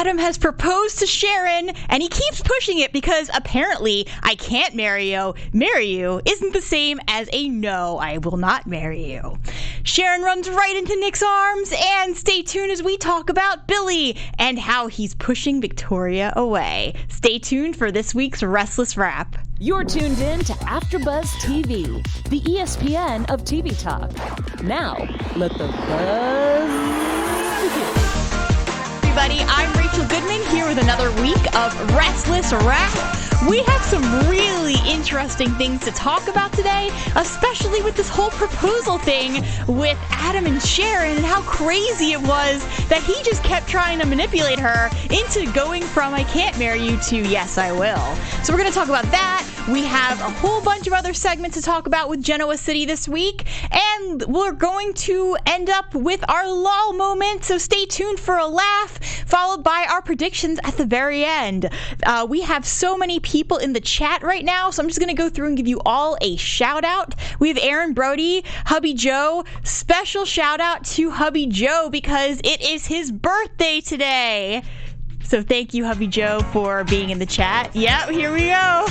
Adam has proposed to Sharon, and he keeps pushing it because apparently I can't marry you isn't the same as a no, I will not marry you. Sharon runs right into Nick's arms, and stay tuned as we talk about Billy and how he's pushing Victoria away. Stay tuned for this week's Restless Wrap. You're tuned in to AfterBuzz TV, the ESPN of TV talk. Now, let the buzz begin. Everybody, I'm Rachel Goodman here with another week of Restless Wrap. We have some really interesting things to talk about today, especially with this whole proposal thing with Adam and Sharon and how crazy it was that he just kept trying to manipulate her into going from I can't marry you to yes, I will. So we're going to talk about that. We have a whole bunch of other segments to talk about with Genoa City this week, and we're going to end up with our lull moment, so stay tuned for a laugh, followed by our predictions at the very end. We have so many people in the chat right now, so I'm just going to go through and give you all a shout out. We have Aaron Brody, Hubby Joe. Special shout out to Hubby Joe because it is his birthday today. So thank you, Hubby Joe, for being in the chat. Yep, here we go.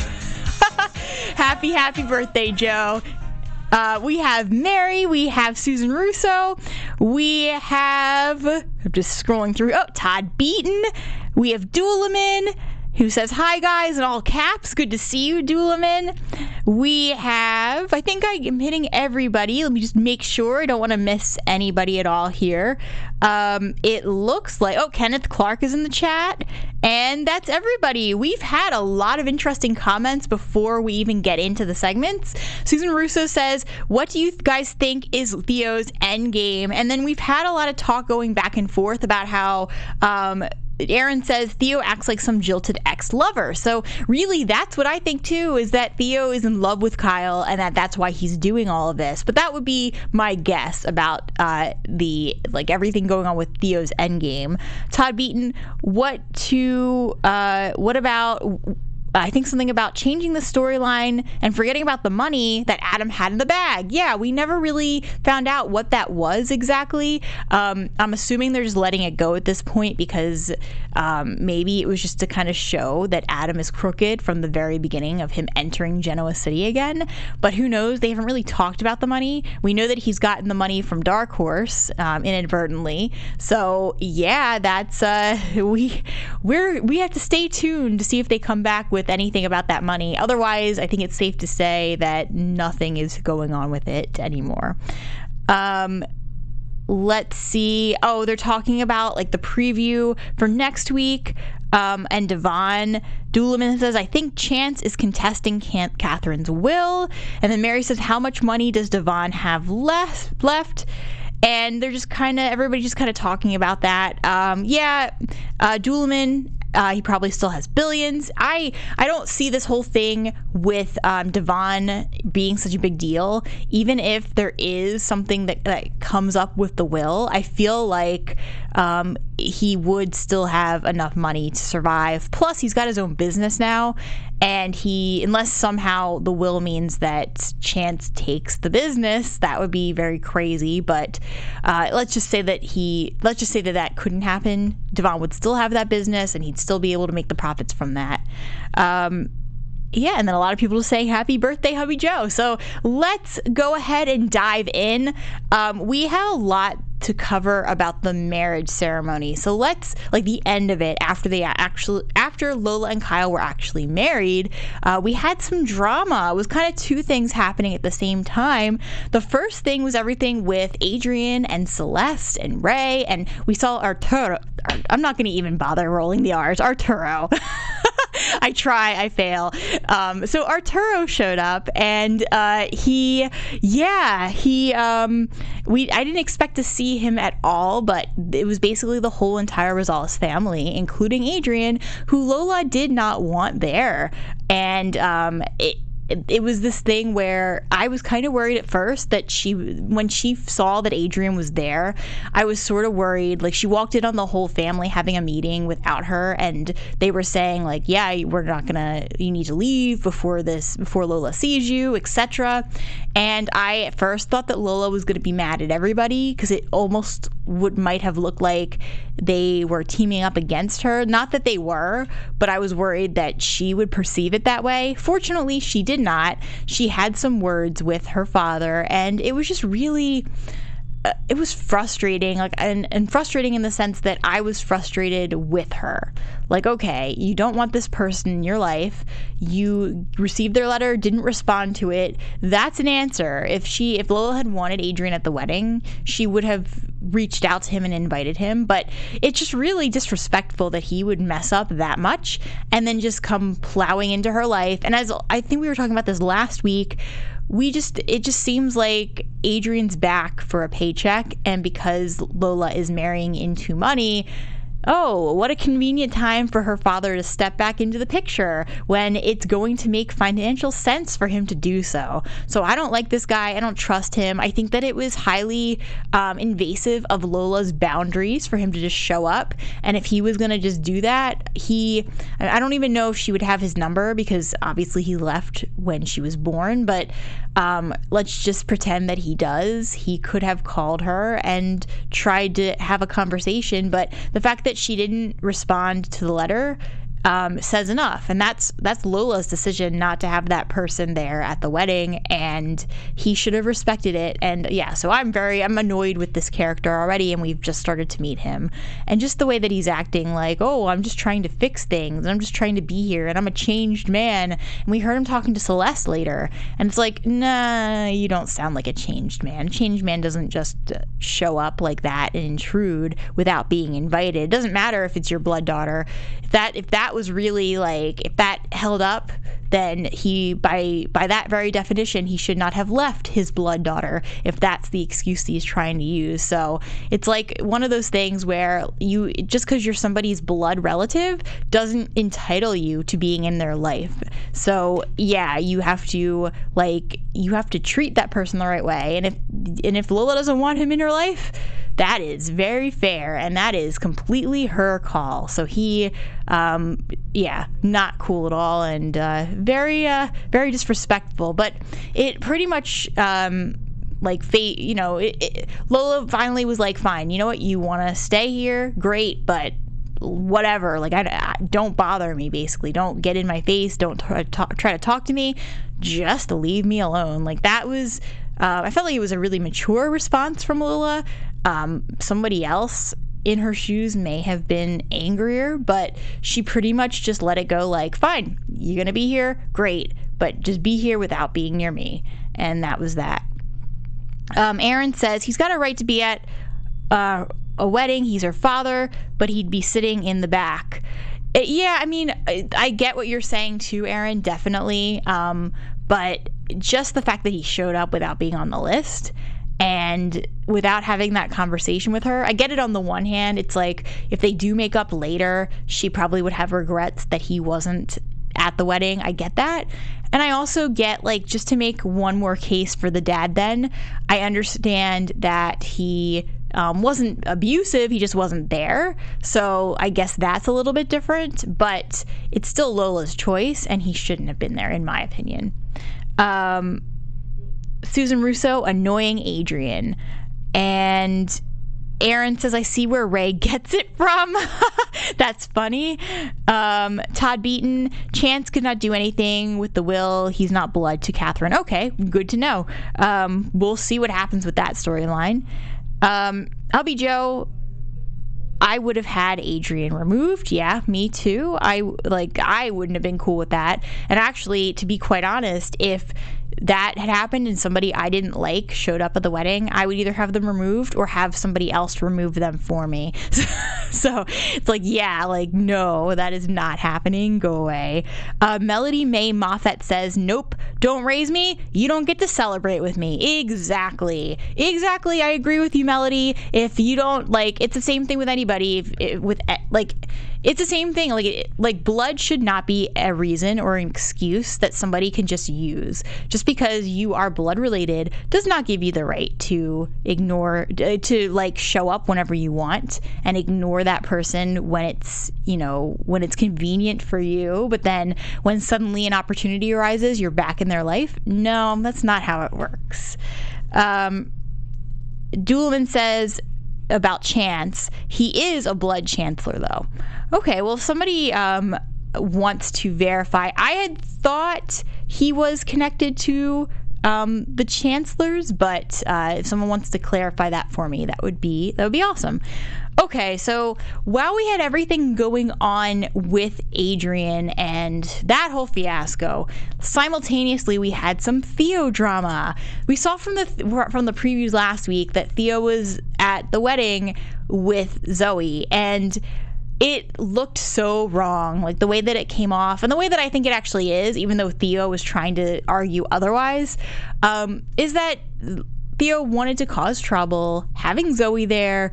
Happy birthday, Joe. We have Mary, we have Susan Russo, we have, I'm just scrolling through, Todd Beaton, we have Doolaman, who says, hi guys, in all caps, good to see you, Doolaman. We have, I think I am hitting everybody, let me just make sure, I don't want to miss anybody at all here. It looks like, Kenneth Clark is in the chat, and that's everybody. We've had a lot of interesting comments before we even get into the segments. Susan Russo says, what do you guys think is Theo's endgame? And then we've had a lot of talk going back and forth about how, Aaron says Theo acts like some jilted ex-lover. So really, that's what I think too, is that Theo is in love with Kyle and that's why he's doing all of this. But that would be my guess about everything going on with Theo's endgame. Todd Beaton, what about I think something about changing the storyline and forgetting about the money that Adam had in the bag. Yeah, we never really found out what that was exactly. I'm assuming they're just letting it go at this point because maybe it was just to kind of show that Adam is crooked from the very beginning of him entering Genoa City again. But who knows? They haven't really talked about the money. We know that he's gotten the money from Dark Horse inadvertently. So yeah, that's we have to stay tuned to see if they come back with anything about that money. Otherwise, I think it's safe to say that nothing is going on with it anymore. Let's see. They're talking about like the preview for next week. And Devon Doolaman says, I think Chance is contesting Katherine's will. And then Mary says, how much money does Devon have left? And they're just everybody's just kind of talking about that. Doolaman, he probably still has billions. I don't see this whole thing with Devon being such a big deal. Even if there is something that comes up with the will, I feel like he would still have enough money to survive. Plus, he's got his own business now, and unless somehow the will means that Chance takes the business, that would be very crazy. But let's just say that couldn't happen. Devon would still have that business, and he'd still be able to make the profits from that. And then a lot of people are saying happy birthday, Hubby Joe. So let's go ahead and dive in. We have a lot to cover about the marriage ceremony. So let's, the end of it, after Lola and Kyle were actually married, we had some drama. It was kind of two things happening at the same time. The first thing was everything with Adrian and Celeste and Ray, and we saw Arturo. I'm not going to even bother rolling the R's. Arturo. I try, I fail. So Arturo showed up, and I didn't expect to see him at all, but it was basically the whole entire Rosales family, including Adrian, who Lola did not want there. And it was this thing where I was kind of worried at first that when she saw that Adrian was there, I was sort of worried. Like, she walked in on the whole family having a meeting without her, and they were saying, like, yeah, you need to leave before Lola sees you, etc. And I at first thought that Lola was going to be mad at everybody, because it almost might have looked like they were teaming up against her. Not that they were, but I was worried that she would perceive it that way. Fortunately, she did not. She had some words with her father, and it was just really it was frustrating, like, and frustrating in the sense that I was frustrated with her. Like, okay, you don't want this person in your life. You received their letter, didn't respond to it. That's an answer. If Lola had wanted Adrian at the wedding, she would have reached out to him and invited him. But it's just really disrespectful that he would mess up that much and then just come plowing into her life. And as I think we were talking about this last week, it just seems like Adrian's back for a paycheck, and because Lola is marrying into money, oh, what a convenient time for her father to step back into the picture when it's going to make financial sense for him to do so. So I don't like this guy. I don't trust him. I think that it was highly invasive of Lola's boundaries for him to just show up. And if he was going to just do that, I don't even know if she would have his number, because obviously he left when she was born. But let's just pretend that he does. He could have called her and tried to have a conversation. But the fact that she didn't respond to the letter says enough, and that's Lola's decision not to have that person there at the wedding, and he should have respected it. And yeah, so I'm annoyed with this character already, and we've just started to meet him, and just the way that he's acting like, oh, I'm just trying to fix things, and I'm just trying to be here, and I'm a changed man. And we heard him talking to Celeste later, and it's like, nah, you don't sound like a changed man. A changed man doesn't just show up like that and intrude without being invited. It doesn't matter if it's your blood daughter. If that was really, like, if that held up, then he, by that very definition, he should not have left his blood daughter, if that's the excuse he's trying to use. So it's like one of those things where just because you're somebody's blood relative doesn't entitle you to being in their life. So yeah, you have to treat that person the right way. And if Lola doesn't want him in her life, that is very fair, and that is completely her call. So he, not cool at all, and very disrespectful. But it pretty much, fate, Lola finally was like, fine, you know what, you want to stay here, great, but whatever, like, I don't bother me, basically. Don't get in my face, don't try to talk to me, just leave me alone. Like, that was, I felt like it was a really mature response from Lola. Somebody else in her shoes may have been angrier, but she pretty much just let it go, like, fine, you're gonna be here, great, but just be here without being near me. And that was that. Aaron says he's got a right to be at a wedding. He's her father, but he'd be sitting in the back. Yeah, I mean, I get what you're saying too, Aaron, definitely. But just the fact that he showed up without being on the list and without having that conversation with her, I get it. On the one hand, it's like, if they do make up later, she probably would have regrets that he wasn't at the wedding. I get that. And I also get, like, just to make one more case for the dad, then I understand that he wasn't abusive, he just wasn't there. So I guess that's a little bit different, but it's still Lola's choice, and he shouldn't have been there, in my opinion. Susan Russo, annoying Adrian. And Aaron says, I see where Ray gets it from. That's funny. Todd Beaton, Chance could not do anything with the will. He's not blood to Katherine. Okay, good to know. We'll see what happens with that storyline. LB Joe, I would have had Adrian removed. Yeah, me too. I wouldn't have been cool with that. And actually, to be quite honest, if that had happened and somebody I didn't like showed up at the wedding, I would either have them removed or have somebody else remove them for me. So it's like, yeah, like, no, that is not happening. Go away. Melody May Moffat says, nope, don't raise me. You don't get to celebrate with me. Exactly. I agree with you, Melody. If you don't, like, it's the same thing with anybody. It's the same thing. Like blood should not be a reason or an excuse that somebody can just use. Just because you are blood related does not give you the right to ignore, to like show up whenever you want and ignore that person when it's, when it's convenient for you. But then when suddenly an opportunity arises, you're back in their life. No, that's not how it works. Duelman says about Chance, he is a blood chancellor though. Okay, well, if somebody wants to verify, I had thought he was connected to the chancellors, but if someone wants to clarify that for me, that would be awesome. Okay, so while we had everything going on with Adrian and that whole fiasco, simultaneously we had some Theo drama. We saw from the previews last week that Theo was at the wedding with Zoe, and it looked so wrong, like the way that it came off and the way that I think it actually is, even though Theo was trying to argue otherwise, is that Theo wanted to cause trouble, having Zoe there.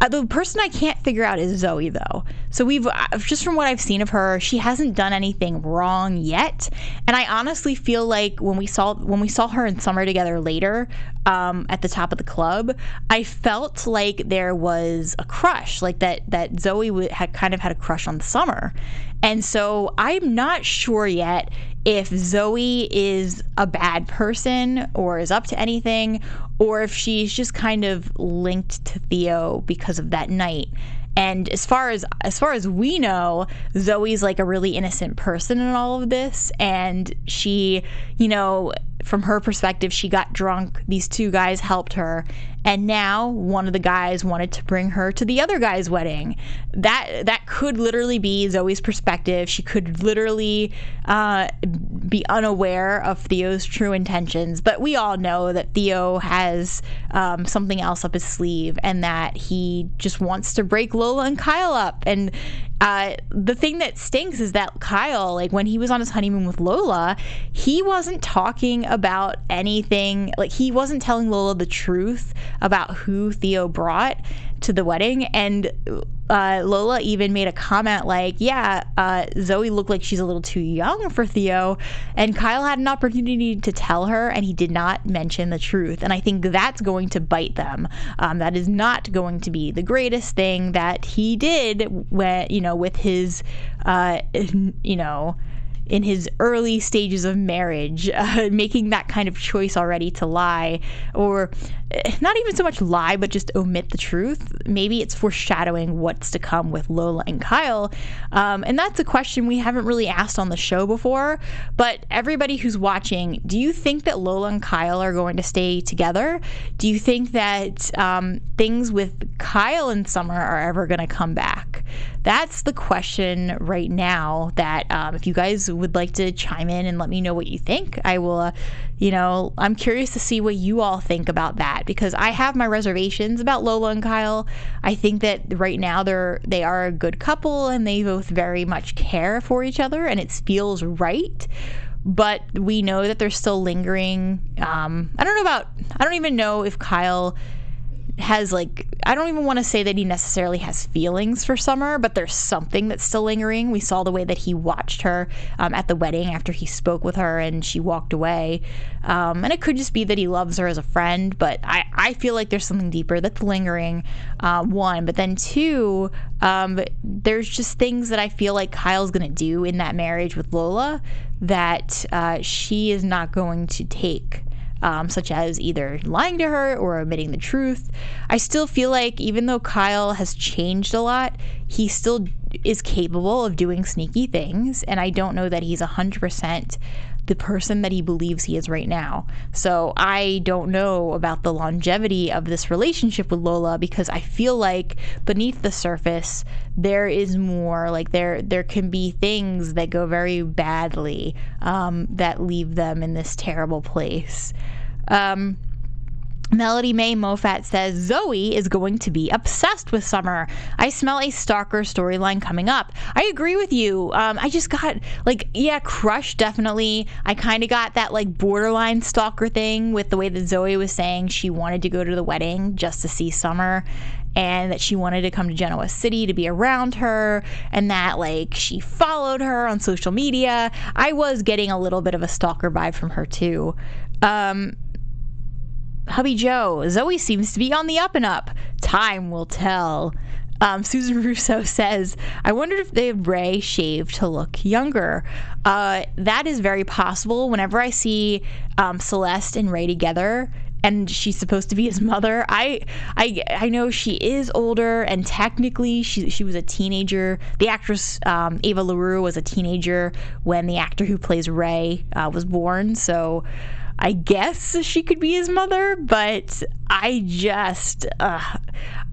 The person I can't figure out is Zoe, though. So we've, just from what I've seen of her, she hasn't done anything wrong yet. And I honestly feel like when we saw her and Summer together later, at the top of the club, I felt like there was a crush, like that Zoe had kind of had a crush on Summer. And so I'm not sure yet if Zoe is a bad person or is up to anything, or if she's just kind of linked to Theo because of that night. And as far as we know, Zoe's like a really innocent person in all of this, and she, from her perspective, she got drunk, these two guys helped her, and now one of the guys wanted to bring her to the other guy's wedding. That could literally be Zoe's perspective. She could literally be unaware of Theo's true intentions, but we all know that Theo has something else up his sleeve, and that he just wants to break Lola and Kyle up. And the thing that stinks is that Kyle, like when he was on his honeymoon with Lola, he wasn't talking about anything, like he wasn't telling Lola the truth about who Theo brought to the wedding. And Lola even made a comment like, Zoe looked like she's a little too young for Theo, and Kyle had an opportunity to tell her and he did not mention the truth. And I think that's going to bite them. That is not going to be the greatest thing that he did when, with his in his early stages of marriage, making that kind of choice already to lie, or not even so much lie, but just omit the truth. Maybe it's foreshadowing what's to come with Lola and Kyle. And that's a question we haven't really asked on the show before, but everybody who's watching, do you think that Lola and Kyle are going to stay together? Do you think that things with Kyle and Summer are ever going to come back? That's the question right now that if you guys would like to chime in and let me know what you think, I will, I'm curious to see what you all think about that, because I have my reservations about Lola and Kyle. I think that right now they are a good couple and they both very much care for each other and it feels right. But we know that they're still lingering. I don't even know if Kyle has, like, I don't even want to say that he necessarily has feelings for Summer, but there's something that's still lingering. We saw the way that he watched her at the wedding after he spoke with her and she walked away. And it could just be that he loves her as a friend, but I feel like there's something deeper that's lingering, one. But then two, there's just things that I feel like Kyle's going to do in that marriage with Lola that she is not going to take. Such as either lying to her or omitting the truth. I still feel like even though Kyle has changed a lot, he still is capable of doing sneaky things, and I don't know that he's 100% the person that he believes he is right now. So I don't know about the longevity of this relationship with Lola, because I feel like beneath the surface there is more. Like there can be things that go very badly that leave them in this terrible place. Melody May Mofat says, Zoe is going to be obsessed with Summer. I smell a stalker storyline coming up. I agree with you. I just got, crush, definitely. I kind of got that, borderline stalker thing with the way that Zoe was saying she wanted to go to the wedding just to see Summer, and that she wanted to come to Genoa City to be around her, and that, she followed her on social media. I was getting a little bit of a stalker vibe from her, too. Hubby Joe, Zoe seems to be on the up and up. Time will tell. Susan Russo says, I wondered if they had Ray shaved to look younger. That is very possible. Whenever I see Celeste and Ray together, and she's supposed to be his mother, I know she is older, and technically she was a teenager. The actress Ava LaRue was a teenager when the actor who plays Ray was born, so I guess she could be his mother, but I just,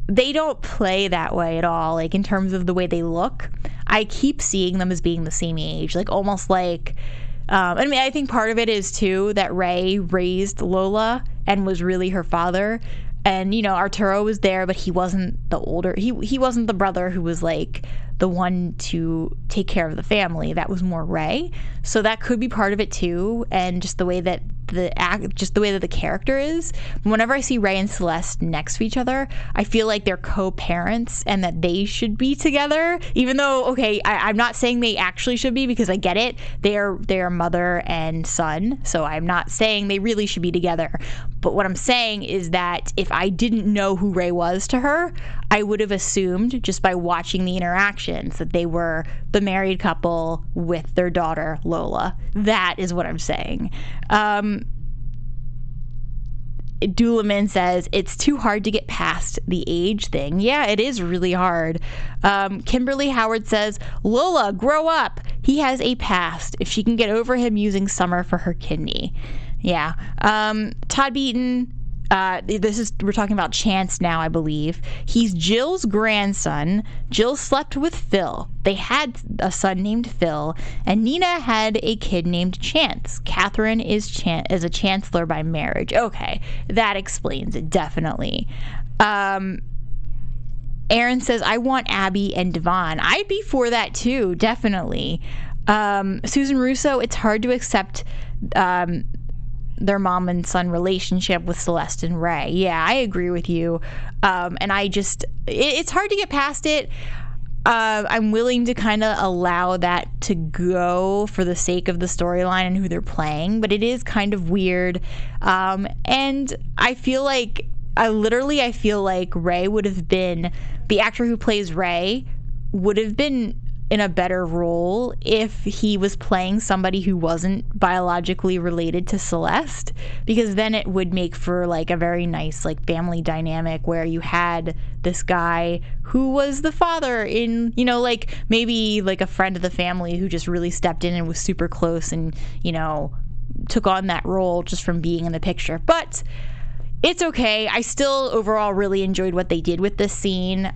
they don't play that way at all, in terms of the way they look. I keep seeing them as being the same age, almost I think part of it is, too, that Ray raised Lola and was really her father. And, Arturo was there, but he wasn't the older, he wasn't the brother who was, the one to take care of the family. That was more Ray. So that could be part of it, too, and just the way that the character is. Whenever I see Ray and Celeste next to each other, I feel like they're co-parents and that they should be together, even though, okay, I'm not saying they actually should be, because I get it, they are mother and son, so I'm not saying they really should be together. But what I'm saying is that if I didn't know who Ray was to her, I would have assumed, just by watching the interactions, that they were the married couple with their daughter Lola. That is what I'm saying. Doolaman says, it's too hard to get past the age thing. Yeah, it is really hard. Kimberly Howard says, Lola, grow up. He has a past. If she can get over him using Summer for her kidney. Yeah. Todd Beaton, we're talking about Chance now, I believe. He's Jill's grandson. Jill slept with Phil. They had a son named Phil, and Nina had a kid named Chance. Katherine is a chancellor by marriage. Okay, that explains it, definitely. Aaron says, I want Abby and Devon. I'd be for that too, definitely. Susan Russo, it's hard to accept their mom and son relationship with Celeste and Ray. Yeah, I agree with you. And it's hard to get past it. I'm willing to kind of allow that to go for the sake of the storyline and who they're playing, but it is kind of weird. And I feel like, I feel like Ray would have been, the actor who plays Ray would have been in a better role if he was playing somebody who wasn't biologically related to Celeste, because then it would make for a very nice family dynamic where you had this guy who was the father in, maybe a friend of the family who just really stepped in and was super close and, took on that role just from being in the picture. But it's okay. I still overall really enjoyed what they did with this scene,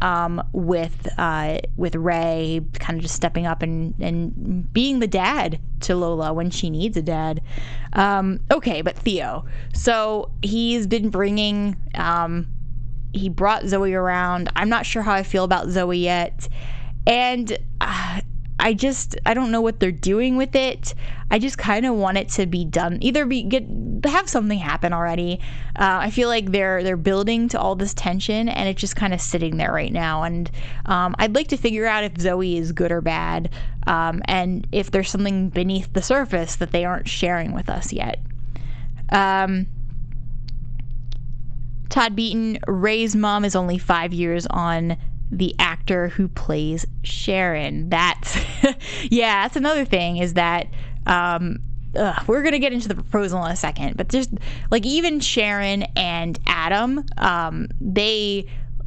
with Ray kind of just stepping up and being the dad to Lola when she needs a dad. Okay, but Theo. So he's been bringing, he brought Zoe around. I'm not sure how I feel about Zoe yet. And I don't know what they're doing with it. I just kind of want it to be done. Have something happen already. I feel like they're building to all this tension, and it's just kind of sitting there right now. And I'd like to figure out if Zoe is good or bad, and if there's something beneath the surface that they aren't sharing with us yet. Todd Beaton, Ray's mom is only 5 years on the actor who plays Sharon. That's that's another thing, is that we're gonna get into the proposal in a second, but just even Sharon and Adam,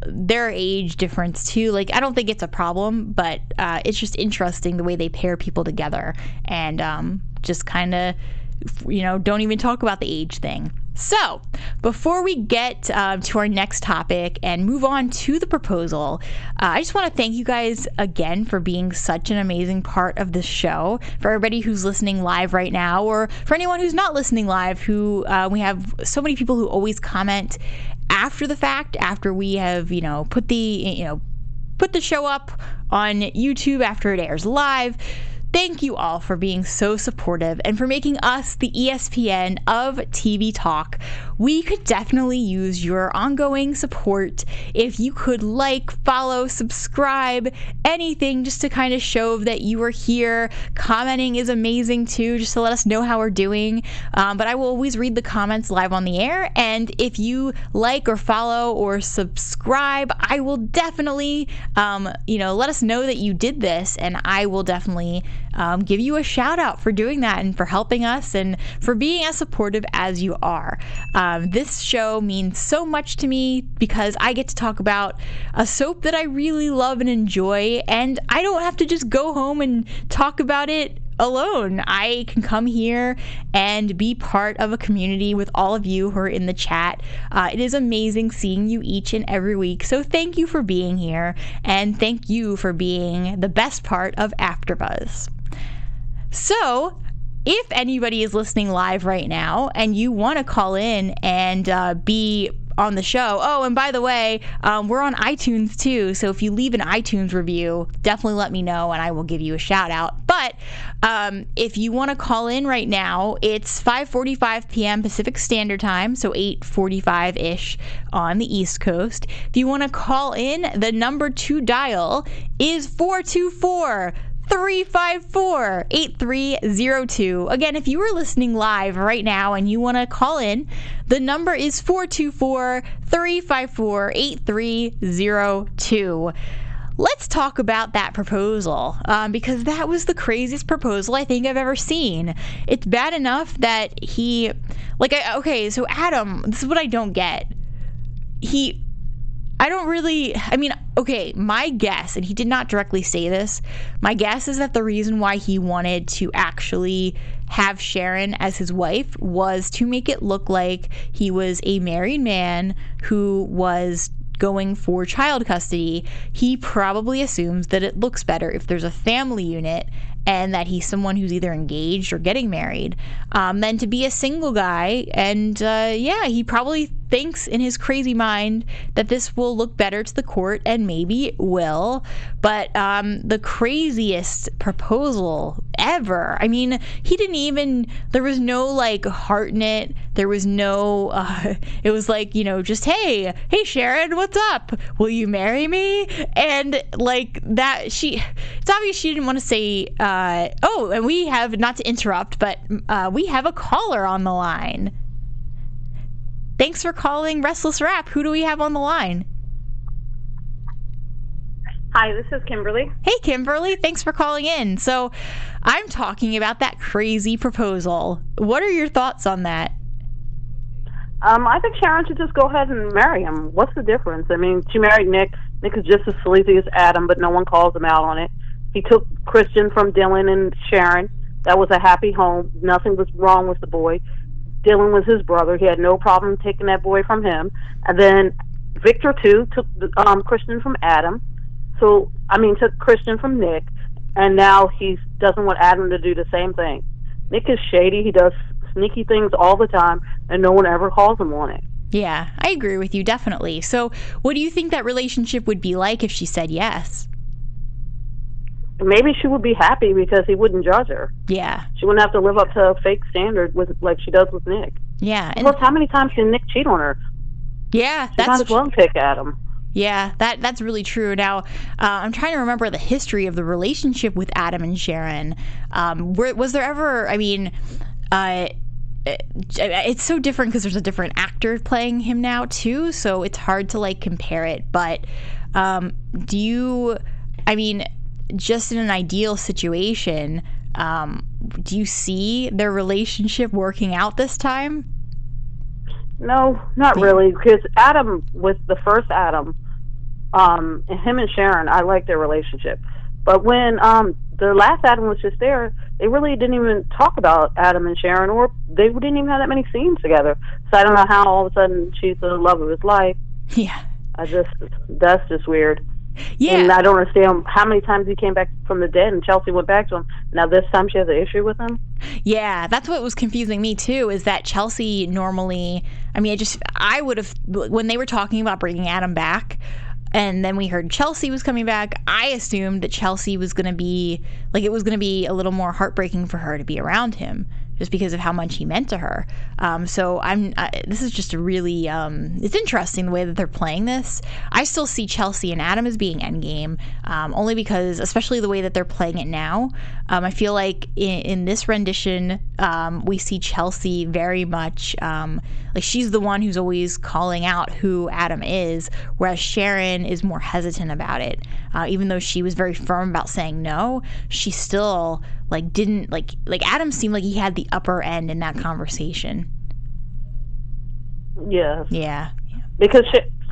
their age difference too, I don't think it's a problem, but it's just interesting the way they pair people together, and just kind of, don't even talk about the age thing. So, before we get to our next topic and move on to the proposal, I just want to thank you guys again for being such an amazing part of this show. For everybody who's listening live right now, or for anyone who's not listening live, who we have so many people who always comment after the fact, after we have, put the show up on YouTube after it airs live. Thank you all for being so supportive and for making us the ESPN of TV talk. We could definitely use your ongoing support. If you could follow, subscribe, anything just to kind of show that you are here. Commenting is amazing too, just to let us know how we're doing. But I will always read the comments live on the air. And if you or follow or subscribe, I will definitely, let us know that you did this, and I will definitely give you a shout out for doing that and for helping us and for being as supportive as you are. This show means so much to me because I get to talk about a soap that I really love and enjoy, and I don't have to just go home and talk about it alone. I can come here and be part of a community with all of you who are in the chat. It is amazing seeing you each and every week. So thank you for being here, and thank you for being the best part of AfterBuzz. So, if anybody is listening live right now and you want to call in and be on the show, oh, and by the way, we're on iTunes too, so if you leave an iTunes review, definitely let me know and I will give you a shout out. But if you want to call in right now, it's 5:45 p.m. Pacific Standard Time, so 8:45-ish on the East Coast. If you want to call in, the number to dial is 424-354-8302. Again, if you are listening live right now and you want to call in, the number is 424-354-8302. Let's talk about that proposal, because that was the craziest proposal I think I've ever seen. It's bad enough that so Adam, this is what I don't get. My guess, and he did not directly say this, my guess is that the reason why he wanted to actually have Sharon as his wife was to make it look like he was a married man who was going for child custody. He probably assumes that it looks better if there's a family unit and that he's someone who's either engaged or getting married, than to be a single guy. And he probably thinks in his crazy mind that this will look better to the court, and maybe it will. But the craziest proposal ever. I mean, there was no heart in it. There was no, it was just, hey Sharon, what's up? Will you marry me? And that, it's obvious she didn't want to say, and we have, not to interrupt, but we have a caller on the line. Thanks for calling Restless Wrap. Who do we have on the line? Hi, this is Kimberly. Hey, Kimberly. Thanks for calling in. So I'm talking about that crazy proposal. What are your thoughts on that? I think Sharon should just go ahead and marry him. What's the difference? I mean, she married Nick. Nick is just as sleazy as Adam, but no one calls him out on it. He took Christian from Dylan and Sharon. That was a happy home. Nothing was wrong with the boy. Dylan was his brother. He had no problem taking that boy from him. And then Victor, too, took Christian from Adam. Took Christian from Nick. And now he doesn't want Adam to do the same thing. Nick is shady. He does sneaky things all the time, and no one ever calls him on it. Yeah, I agree with you, definitely. So what do you think that relationship would be like if she said yes? Maybe she would be happy because he wouldn't judge her. Yeah. She wouldn't have to live up to a fake standard like she does with Nick. Yeah. Plus, how many times can Nick cheat on her? Yeah, she might as well pick Adam. Yeah, that's really true. Now, I'm trying to remember the history of the relationship with Adam and Sharon. Was there ever, it's so different because there's a different actor playing him now too, so it's hard to compare it. But just in an ideal situation, do you see their relationship working out this time? No, not really, because Adam, with the first Adam, him and Sharon, I like their relationship. But when the last Adam was just there, they really didn't even talk about Adam and Sharon, or they didn't even have that many scenes together. So I don't know how all of a sudden she's the love of his life. Yeah. That's just weird. Yeah. And I don't understand how many times he came back from the dead and Chelsea went back to him. Now this time she has an issue with him? Yeah, that's what was confusing me too, is that Chelsea normally, I would have, when they were talking about bringing Adam back, and then we heard Chelsea was coming back, I assumed that Chelsea was going to be, like, it was going to be a little more heartbreaking for her to be around him, just because of how much he meant to her. So this is just a really, it's interesting the way that they're playing this. I still see Chelsea and Adam as being endgame, only because, especially the way that they're playing it now, I feel like in this rendition, we see Chelsea very much, like she's the one who's always calling out who Adam is, whereas Sharon is more hesitant about it. Even though she was very firm about saying no, she still didn't like Adam seemed like he had the upper end in that conversation. Yes. Yeah. Because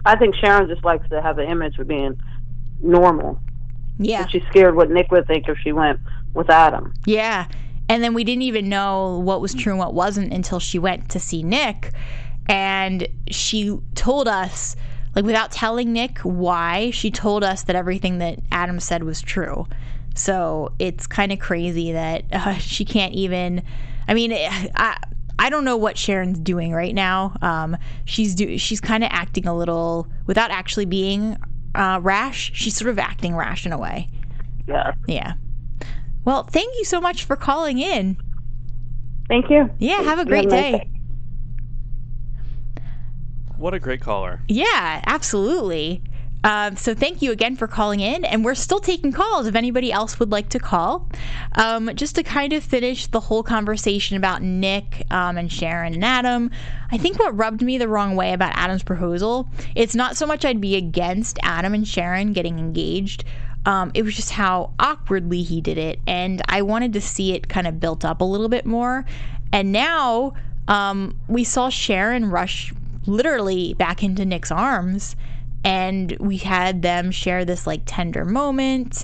I think Sharon just likes to have the image of being normal. Yeah. And she's scared what Nick would think if she went with Adam. Yeah. And then we didn't even know what was true and what wasn't until she went to see Nick, and she told us, without telling Nick why, she told us that everything that Adam said was true. So it's kind of crazy that she can't even. I don't know what Sharon's doing right now. She's kind of acting a little, without actually being rash. She's sort of acting rash in a way. Yeah. Yeah. Well, thank you so much for calling in. Thank you. Yeah. Have a great day. What a great caller. Yeah, absolutely. So thank you again for calling in, and we're still taking calls if anybody else would like to call. Just to kind of finish the whole conversation about Nick and Sharon and Adam, I think what rubbed me the wrong way about Adam's proposal, it's not so much I'd be against Adam and Sharon getting engaged. It was just how awkwardly he did it, and I wanted to see it kind of built up a little bit more. And now we saw Sharon rush literally back into Nick's arms, and we had them share this tender moment,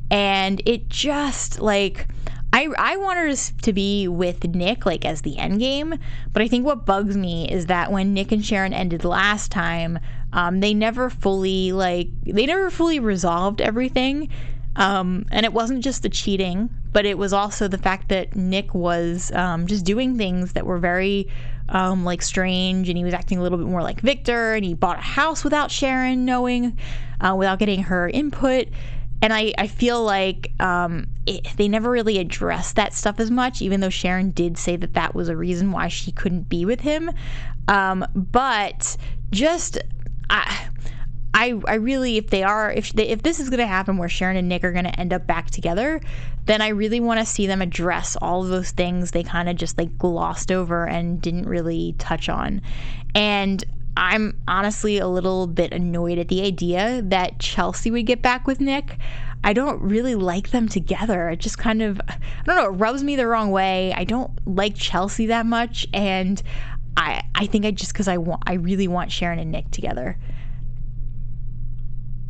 and it just I wanted us to be with Nick as the end game, but I think what bugs me is that when Nick and Sharon ended last time, they never fully resolved everything, and it wasn't just the cheating, but it was also the fact that Nick was just doing things that were very strange, and he was acting a little bit more like Victor, and he bought a house without Sharon knowing, without getting her input. And I feel like they never really addressed that stuff as much, even though Sharon did say that was a reason why she couldn't be with him. But just I really, if this is going to happen where Sharon and Nick are going to end up back together, then I really want to see them address all of those things they kind of just glossed over and didn't really touch on. And I'm honestly a little bit annoyed at the idea that Chelsea would get back with Nick. I don't really like them together. It just kind of, I don't know, it rubs me the wrong way. I don't like Chelsea that much, and I think because I really want Sharon and Nick together.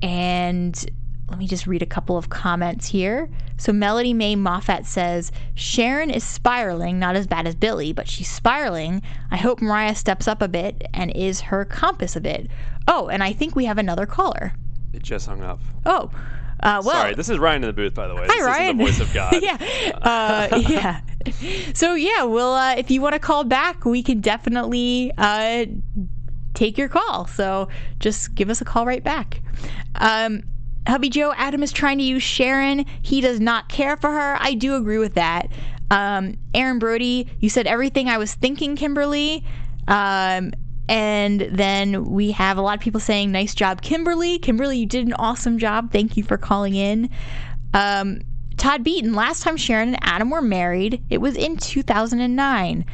And let me just read a couple of comments here. So Melody Mae Moffat says, Sharon is spiraling, not as bad as Billy, but she's spiraling. I hope Mariah steps up a bit and is her compass a bit. Oh, and I think we have another caller. It just hung up. Oh, well. Sorry, this is Ryan in the booth, by the way. Hi, Ryan. This isn't the voice of God. Yeah. Yeah. So, yeah, we'll, if you want to call back, we can definitely take your call. So just give us a call right back. Hubby Joe, Adam is trying to use Sharon. He does not care for her. I do agree with that. Aaron Brody, you said everything I was thinking, Kimberly. And then we have a lot of people saying, nice job, Kimberly. Kimberly, you did an awesome job. Thank you for calling in. Todd Beaton, last time Sharon and Adam were married, it was in 2009.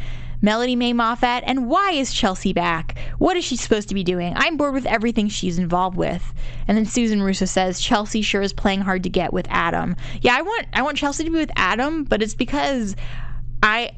Melody Mae Moffat, and why is Chelsea back? What is she supposed to be doing? I'm bored with everything she's involved with. And then Susan Russo says, Chelsea sure is playing hard to get with Adam. Yeah, I want Chelsea to be with Adam, but it's because I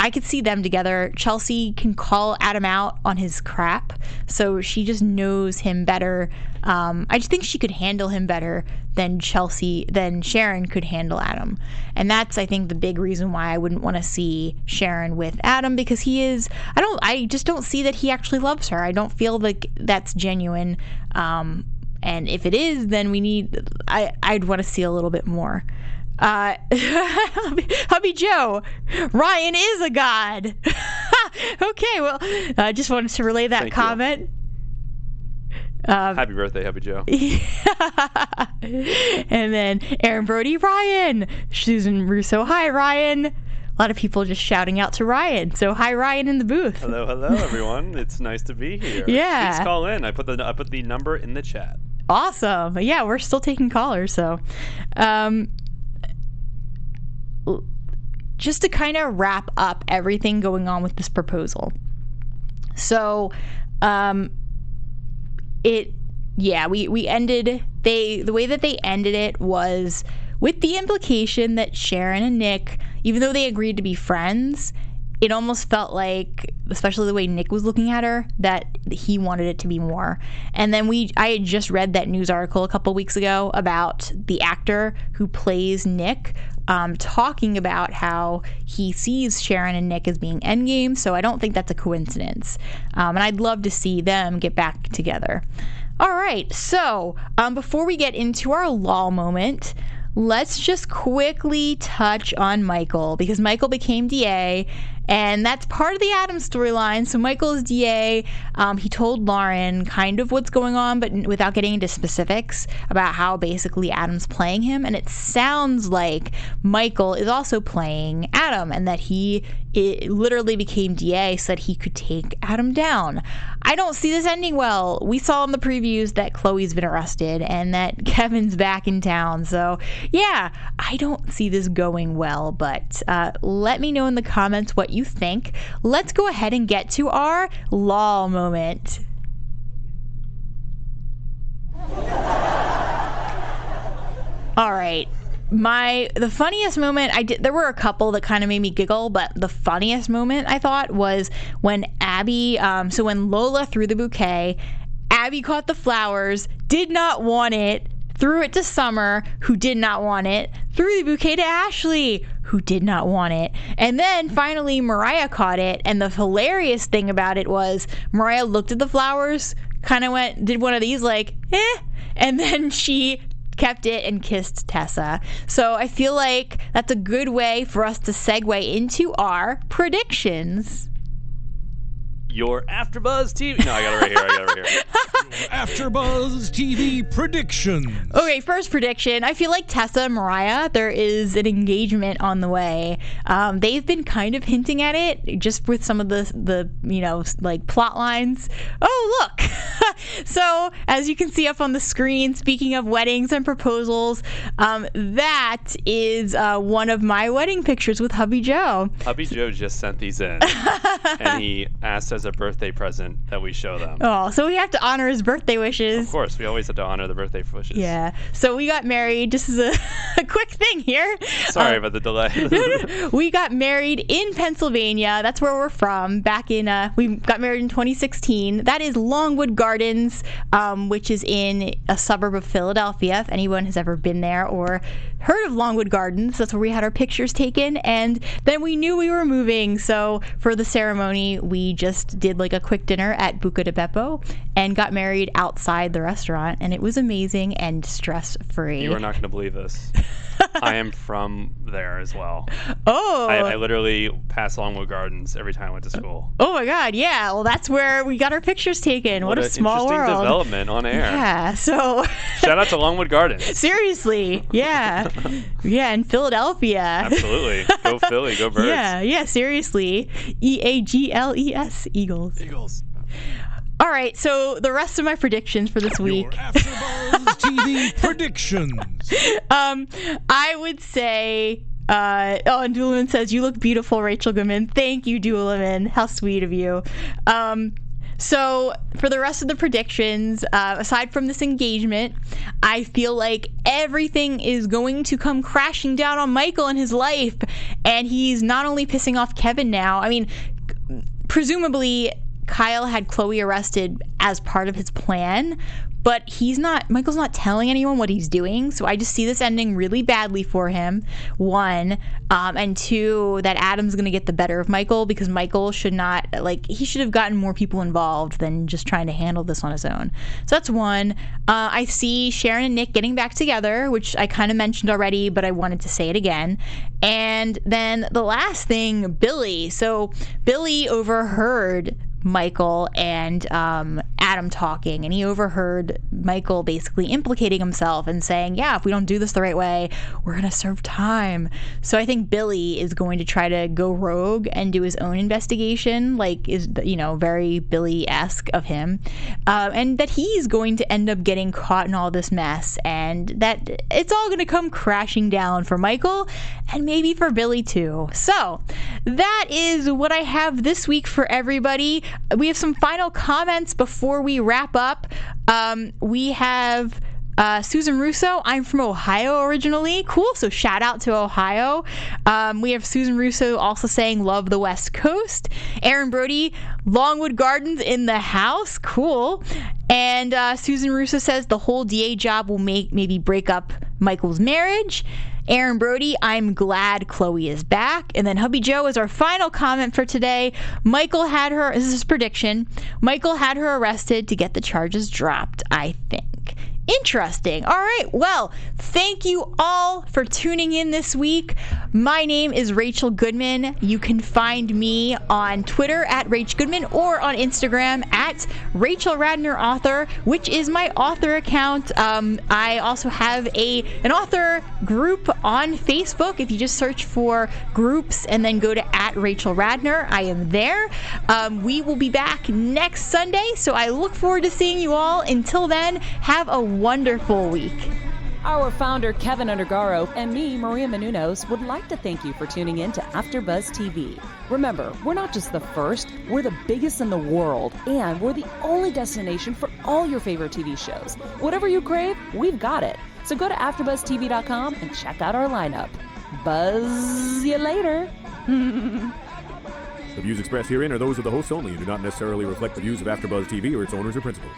I could see them together. Chelsea can call Adam out on his crap, so she just knows him better. I just think she could handle him better than Sharon could handle Adam. And that's, I think, the big reason why I wouldn't want to see Sharon with Adam, because I just don't see that he actually loves her. I don't feel like that's genuine. And if it is, then I'd want to see a little bit more. Hubby Joe, Ryan is a god. Okay, well, I just wanted to relay that comment. Happy birthday, Hubby Joe. And then Aaron Brody, Ryan. Susan Russo, hi, Ryan. A lot of people just shouting out to Ryan. So hi, Ryan, in the booth. Hello, everyone. It's nice to be here. Yeah. Please call in. I put the number in the chat. Awesome. Yeah, we're still taking callers. So, just to kind of wrap up everything going on with this proposal. So, we ended, the way that they ended it was with the implication that Sharon and Nick, even though they agreed to be friends, it almost felt like, especially the way Nick was looking at her, that he wanted it to be more. And then I had just read that news article a couple weeks ago about the actor who plays Nick, talking about how he sees Sharon and Nick as being endgame, so I don't think that's a coincidence. And I'd love to see them get back together. All right, so before we get into our lol moment, let's just quickly touch on Michael, because Michael became DA, and that's part of the Addams storyline. So Michael is DA. He told Lauren kind of what's going on, but without getting into specifics about how basically Adam's playing him. And it sounds like Michael is also playing Adam, and that he literally became DA so that he could take Adam down. I don't see this ending well. We saw in the previews that Chloe's been arrested and that Kevin's back in town. So yeah, I don't see this going well, but let me know in the comments what you think. Let's go ahead and get to our lol moment. All right. The funniest moment there were a couple that kind of made me giggle, but the funniest moment I thought was when Abby, so when Lola threw the bouquet, Abby caught the flowers, did not want it, threw it to Summer, who did not want it, threw the bouquet to Ashley, who did not want it, and then finally Mariah caught it. And the hilarious thing about it was Mariah looked at the flowers, kind of did one of these like, and then she kept it and kissed Tessa. So I feel like that's a good way for us to segue into our predictions. Your AfterBuzz TV. No, I got it right here. AfterBuzz TV predictions. Okay, first prediction. I feel like Tessa and Mariah, there is an engagement on the way. They've been kind of hinting at it, just with some of the like plot lines. Oh, look. So, as you can see up on the screen, speaking of weddings and proposals, that is one of my wedding pictures with Hubby Joe. Hubby Joe just sent these in, and he asked as a birthday present that we show them. Oh, so we have to honor his birthday wishes. Of course, we always have to honor the birthday wishes. Yeah. So we got married. Just as a quick thing here. Sorry about the delay. We got married in Pennsylvania. That's where we're from. Back in, we got married in 2016. That is Longwood Gardens, which is in a suburb of Philadelphia. If anyone has ever been there or heard of Longwood Gardens, that's where we had our pictures taken. And then we knew we were moving. So for the ceremony, we just did like a quick dinner at Buca di Beppo and got married outside the restaurant. And it was amazing and stress-free. You are not going to believe this. I am from there as well. Oh. I literally pass Longwood Gardens every time I went to school. Oh my God, yeah. Well, that's where we got our pictures taken. What a small world. Interesting development on air. Yeah, so. Shout out to Longwood Gardens. Seriously, yeah. Yeah, in Philadelphia. Absolutely. Go Philly, go Birds. Yeah, seriously. EAGLES, Eagles. Eagles. All right, so the rest of my predictions for this week. Your AfterBuzz TV predictions. I would say, and Doolin says, "You look beautiful, Rachel Goodman." Thank you, Doolin. How sweet of you. So for the rest of the predictions, aside from this engagement, I feel like everything is going to come crashing down on Michael in his life. And he's not only pissing off Kevin now, I mean, presumably Kyle had Chloe arrested as part of his plan, but Michael's not telling anyone what he's doing. So I just see this ending really badly for him, one. And two, that Adam's going to get the better of Michael, because Michael should have gotten more people involved than just trying to handle this on his own. So that's one. I see Sharon and Nick getting back together, which I kind of mentioned already, but I wanted to say it again. And then the last thing, Billy. So Billy overheard Michael and Adam talking, and he overheard Michael basically implicating himself and saying, yeah, if we don't do this the right way, we're going to serve time. So I think Billy is going to try to go rogue and do his own investigation, is very Billy-esque of him, and that he's going to end up getting caught in all this mess, and that it's all going to come crashing down for Michael and maybe for Billy too. So that is what I have this week for everybody. We have some final comments before we wrap up. We have Susan Russo. I'm from Ohio originally. Cool. So shout out to Ohio. We have Susan Russo also saying love the West Coast. Aaron Brody, Longwood Gardens in the house. Cool. And Susan Russo says the whole DA job will maybe break up Michael's marriage. Aaron Brody, I'm glad Chloe is back. And then Hubby Joe is our final comment for today. Michael had her, this is his prediction, Michael had her arrested to get the charges dropped, I think. Interesting. All right. Well, thank you all for tuning in this week. My name is Rachel Goodman. You can find me on Twitter at Rach Goodman or on Instagram at Rachel Radner Author, which is my author account. I also have an author group on Facebook. If you just search for groups and then go to at Rachel Radner, I am there. We will be back next Sunday, so I look forward to seeing you all. Until then, have a wonderful week. Our founder, Kevin Undergaro, and me, Maria Menounos, would like to thank you for tuning in to AfterBuzz TV. Remember, we're not just the first, we're the biggest in the world, and we're the only destination for all your favorite TV shows. Whatever you crave, we've got it. So go to AfterBuzzTV.com and check out our lineup. Buzz you later. The views expressed herein are those of the hosts only and do not necessarily reflect the views of AfterBuzz TV or its owners or principals.